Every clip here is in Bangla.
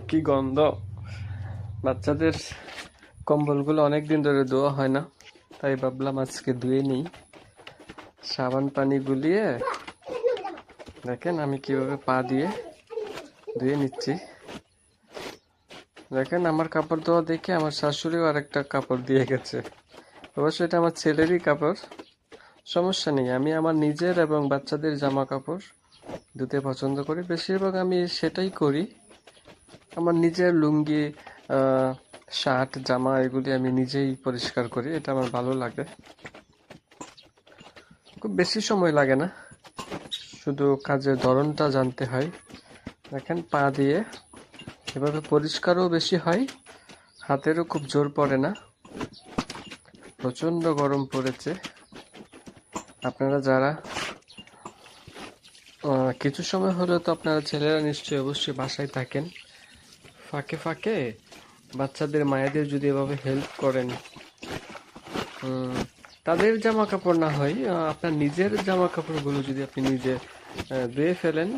কি গন্ধ! বাচ্চাদের কম্বলগুলো অনেক দিন ধরে ধোয়া হয় না, তাই ভাবলাম আজকে ধুয়ে নিই। সাবান পানি গুলিয়ে দেখেন আমি কিভাবে পা দিয়ে ধুয়ে নিচ্ছি। দেখেন আমার কাপড় ধোয়া দেখে আমার শাশুড়িও আরেকটা কাপড় দিয়ে গেছে। অবশ্য এটা আমার ছেলেরই কাপড়, সমস্যা নেই। আমি আমার নিজের এবং বাচ্চাদের জামা কাপড় ধুতে পছন্দ করি, বেশিরভাগ আমি সেটাই করি। আমার নিজের লুঙ্গি, শার্ট, জামা এগুলি আমি নিজেই পরিষ্কার করি, এটা আমার ভালো লাগে। খুব বেশি সময় লাগে না, শুধু কাজের ধরনটা জানতে হয়। দেখেন পা দিয়ে এভাবে পরিষ্কারও বেশি হয়, হাতেরও খুব জোর পড়ে না। প্রচণ্ড গরম পড়েছে। আপনারা যারা কিছু সময় হলেও তো আপনারা ছেলেরা নিশ্চয়ই অবশ্যই বাসায় থাকেন, ফাঁকে ফাঁকে বাচ্চাদের মায়েদের যদি এভাবে হেল্প করেন, তাদের জামা কাপড় না হয়, আপনার নিজের জামা কাপড়গুলো যদি আপনি নিজে ধুয়ে ফেলেন,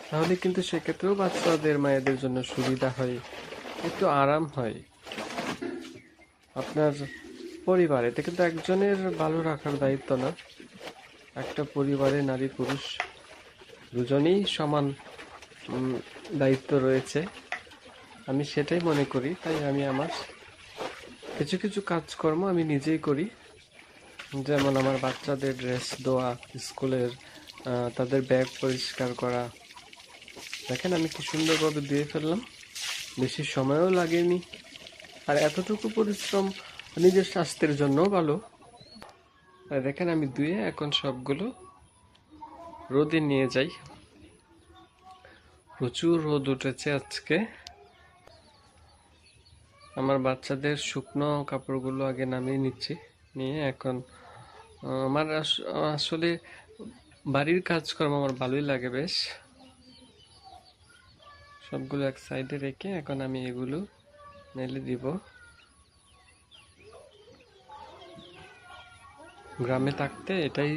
তাহলে কিন্তু সেক্ষেত্রেও বাচ্চাদের মায়েদের জন্য সুবিধা হয়, একটু আরাম হয়। আপনার পরিবার, এটা কিন্তু একজনের ভালো রাখার দায়িত্ব না, একটা পরিবারে নারী পুরুষ দুজনেই সমান দায়িত্ব রয়েছে। আমি সেটাই মনে করি, তাই আমি আমার কিছু কিছু কাজকর্ম আমি নিজেই করি। যেমন আমার বাচ্চাদের ড্রেস ধোয়া, স্কুলের তাদের ব্যাগ পরিষ্কার করা। দেখেন আমি কি সুন্দরভাবে ধুয়ে ফেললাম, বেশি সময়ও লাগেনি। আর এতটুকু পরিশ্রম নিজের স্বাস্থ্যের জন্যও ভালো। আর দেখেন আমি ধুয়ে এখন সবগুলো রোদে নিয়ে যাই। প্রচুর রোদ উঠেছে আজকে। আমার বাচ্চাদের শুকনো কাপড়গুলো আগে নামিয়ে নিচ্ছি, নিয়ে এখন আমার আসলে বাড়ির কাজকর্ম আমার ভালোই লাগে বেশ। সবগুলো এক সাইডে রেখে এখন আমি এগুলো মেলে দিব। গ্রামে থাকতে এটাই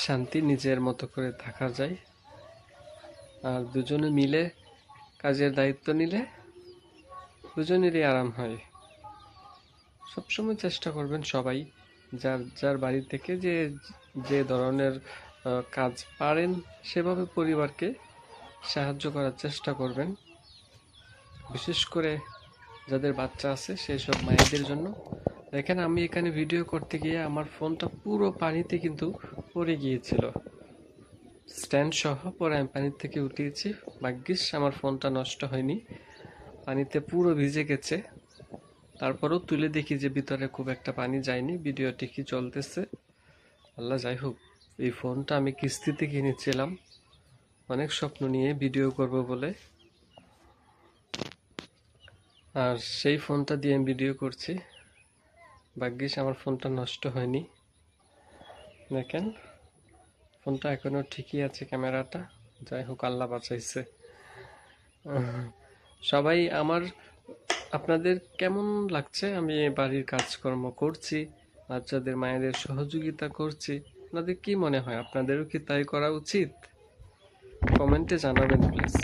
শান্তি, নিজের মতো করে থাকা যায়। আর দুজনে মিলে কাজের দায়িত্ব নিলে দুজনেরই আরাম হয়। সবসময় চেষ্টা করবেন সবাই, যার যার বাড়ি থেকে যে যে ধরনের কাজ পারেন সেভাবে পরিবারকে সাহায্য করার চেষ্টা করবেন। বিশেষ করে যাদের বাচ্চা আছে সেই সব মায়েদের জন্য। দেখেন আমি এখানে ভিডিও করতে গিয়ে আমার ফোনটা পুরো পানিতে কিন্তু পড়ে গিয়েছিল, স্ট্যান্ড সহ পরে আমি পানির থেকে উঠিয়েছি। ভাগ্যিস আমার ফোনটা নষ্ট হয়নি, পানিতে পুরো ভিজে গেছে। তারপরেও তুলে দেখি যে ভিতরে খুব একটা পানি যায়নি, ভিডিও ঠিকই চলতেছে। আল্লাহ, যাই হোক, এই ফোনটা আমি কিস্তিতে কিনেছিলাম অনেক স্বপ্ন নিয়ে ভিডিও করব বলে, আর সেই ফোনটা দিয়ে আমি ভিডিও করছি। ভাগ্যিস আমার ফোনটা নষ্ট হয়নি। দেখেন ফোনটা এখনো ঠিকই আছে, ক্যামেরাটা। যাই হোক, আল্লাহ বাঁচাইছে। সবাই আপনাদের কেমন লাগছে আমি বাড়ির কাজকর্ম করছি, বাচ্চাদের মায়েদের সহযোগিতা করছি? আপনাদের কি মনে হয়, আপনাদেরও কি তাই করা উচিত? কমেন্টে জানাবেন প্লিজ।